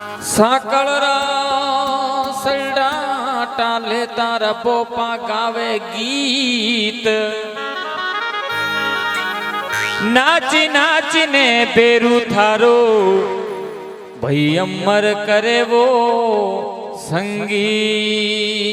સાકળરા સલડા ટાલે તારા પોપા ગાવે ગીત નાચી નાચીને બેરું થારો ભાઈ અમર કરે વો સંગીત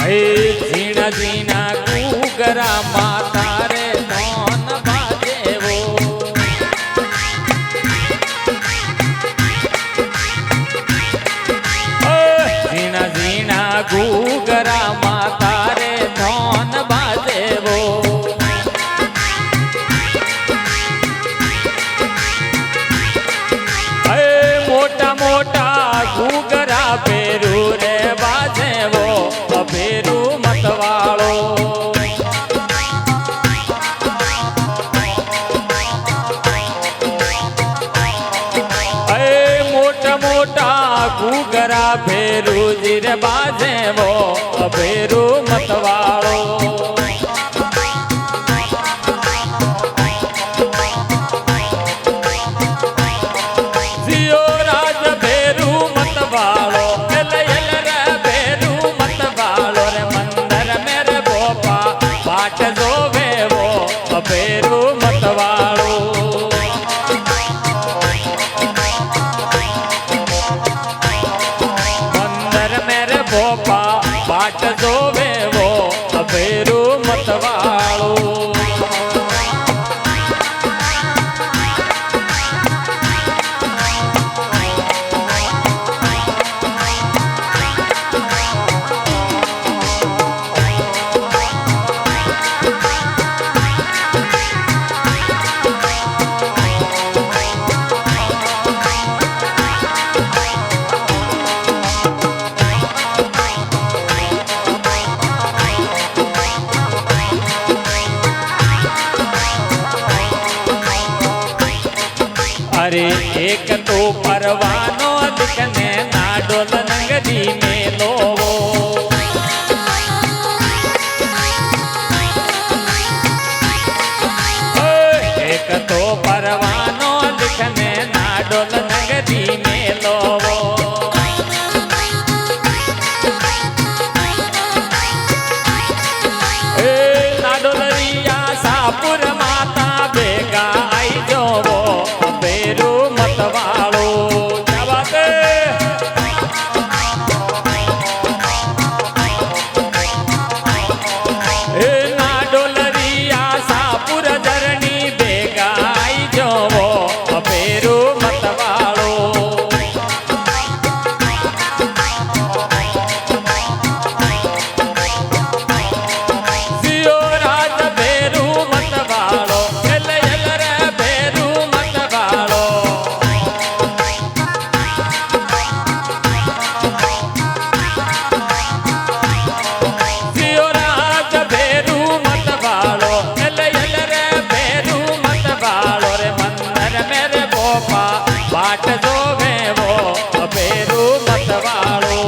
ઝીણા ઝીણા કુગરા માતા રે ધોન બાજેવો ઝીણા ઝીણા કુગરા માતા રે ધોન બાજેવો મોટા મોટા ઘૂઘરા પેરું રે બાજેવો ભેરુ મતવાળો મોટા મોટા ઘૂઘરા ભેરુ જીર બાજેવો ભેરુ મતવાળો જીઓ રાજ ભેરુ મતવાળો ભેરુ મતવાળો મંદર મેરે ભોપા બાટ જોવે વો ભેરુ મતવાળો अरे एक तो परवानो दिखने ना डोल नंगरी में लोवो एक तो परवानो दिखने ना डोल नंगरी में लोवो ना डोलरिया सापुर माता बेगा आई जोवो भैरू मतवाळो क्या बात है ना डोलरिया सापुर धरणी बेगा आई जोवो भैरू मतवाळो जियो राज भैरू मतवाळो एल एल रे भैरू मतवाळो जियो राज भैरू मतवाळो एल एल रे भैरू मतवाळो रे मंदर मेरे बोपा बाट जोवे वो भैरू मतवाळो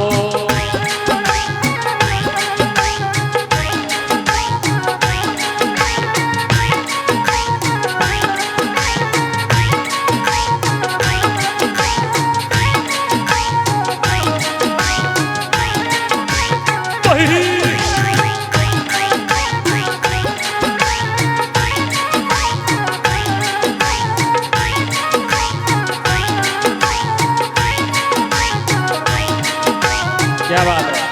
क्या बात है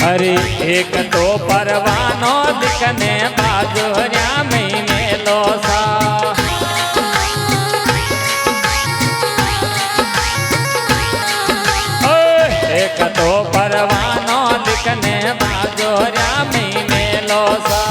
अरे एक तो परवानो दिखने बाजुरिया में मेलो सा एक तो परवानो दिखने बाजुरिया में मेलो सा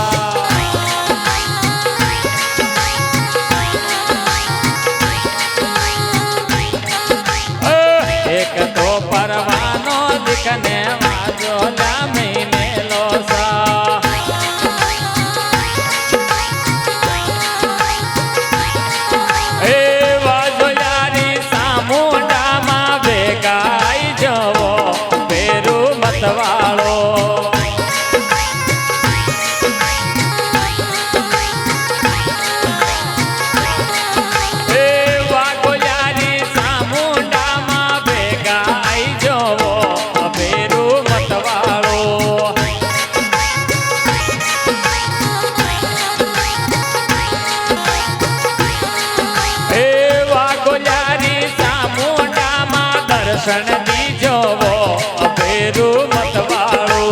दर्शन दीजो वो बेरू मत वालो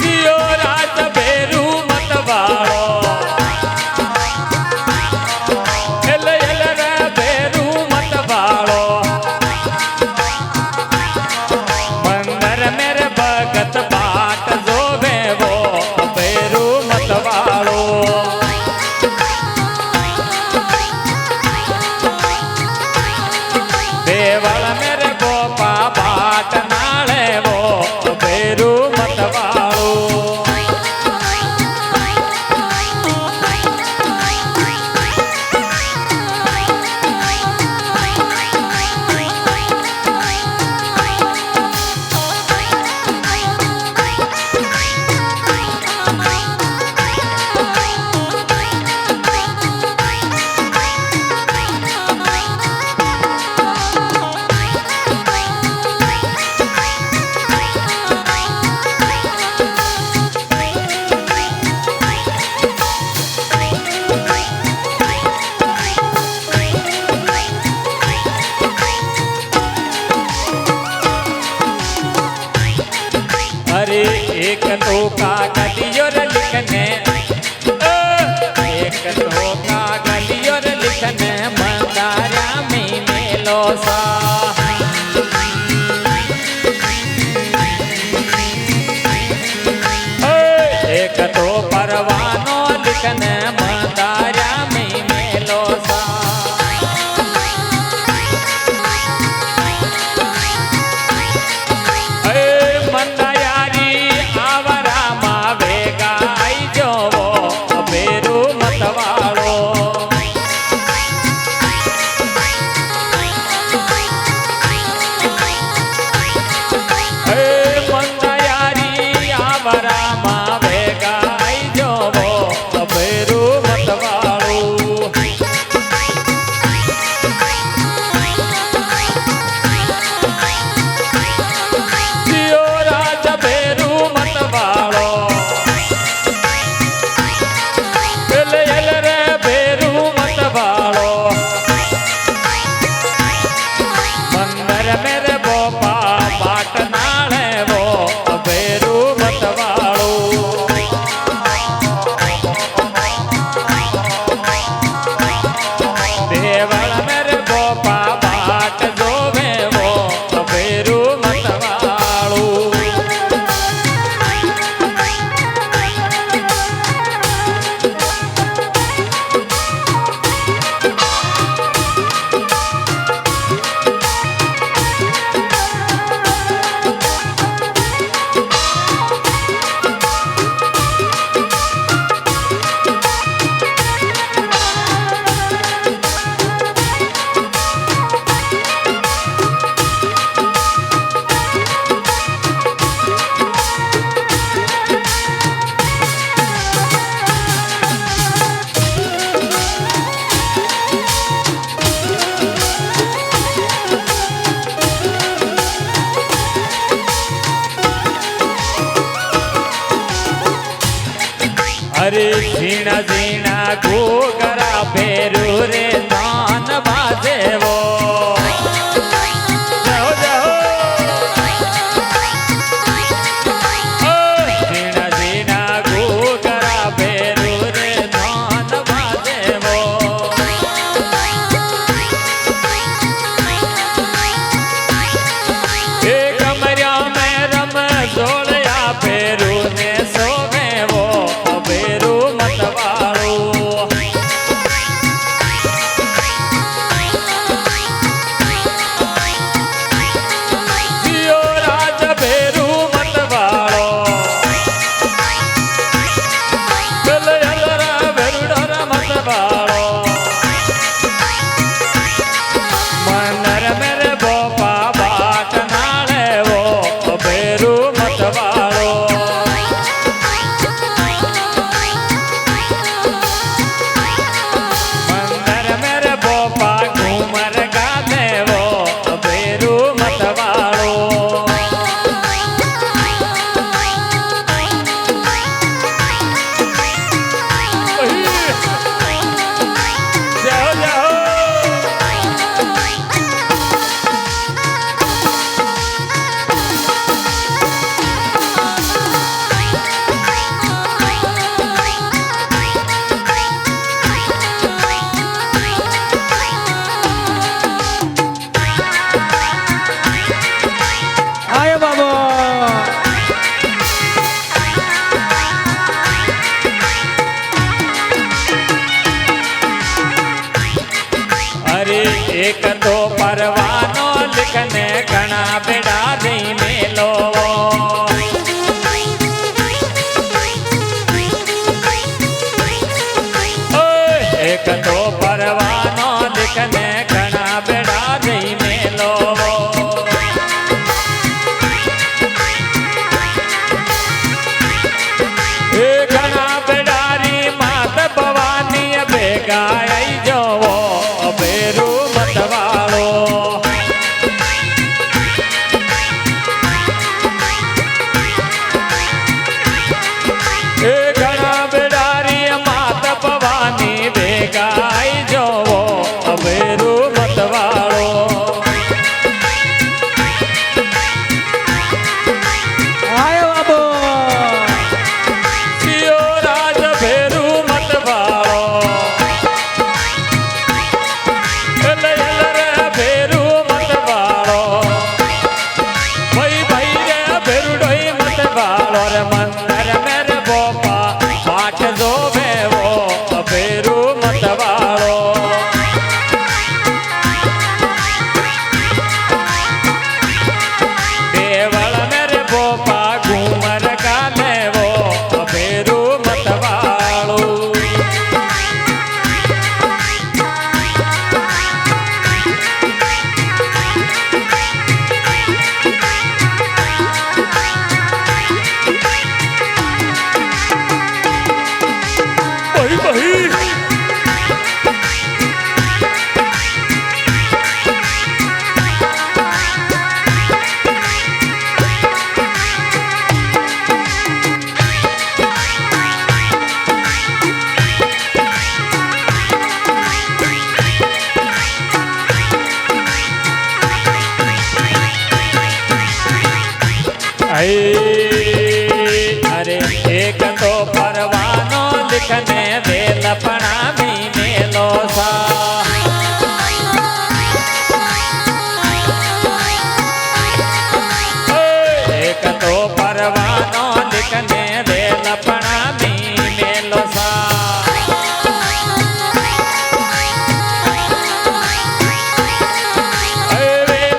जियो राज बेरू मत वालो एल एल रे बेरू मत वालो मंदिर मेरे भगत बाट जोवे वो बेरू मत वालो देवल मेरे गोपा बाट नाले वो बेरू मत वालो अरे एक तो कागलियोर लिखने एक तो कागलियोर लिखने मंदारा में मेलो सा एक तो परवानो लिखने मंदारा में मेलो सा अरे झीणा झीणा घोगरा भेरू रे तान बाजे वो जाओ जाओ झीणा झीणा घोगरा भेरू रे तान बाजे वो एक कमरिया में रम जोड़या भेरू ने सोवे वो बेरू मत वालो एक तो परवानो लिखने घना बेड़ा नहीं मेलो एक तो परवानो लिखने घना बेड़ा नहीं मेलो घना बेड़ारी मात भवानी बेगा आई जो बेरू मतवालो घना बेड़ारी मात भवानी बेगा आई जो बेरू मतवालो आयो बाबू सियो राज बेरू मतवालो बेरू मतवालो भाई भाई रे बेरू डोई मतवालो रे मंदिर मेरे बोपा पाठ जो वो बेरू मतवालो देवल मेरे बोपा घूमर गाले वो बेरू मतवालो भाई भाई अरे एक तो परवानो लिखने दे लपना भी मेलो सा एक तो परवानो लिखने दे लपना भी मेलो सा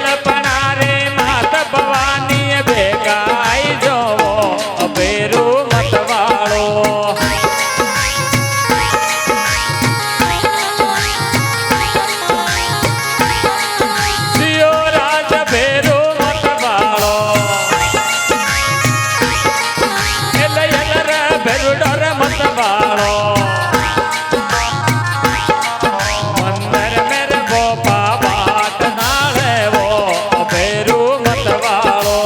लपना रे मात भवानी बेगा आई जो बेरू मतवालो सियो राज बेरू मतवालो रे बेरू डर मतवालो मंदिर मेरे बोपा बाट नाले वो बेरू मतवालो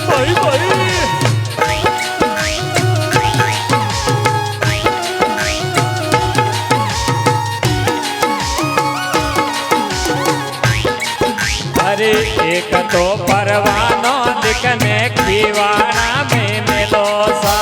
भाई भाई अरे एक तो परवानो लिखने दीवाना में मिलो सा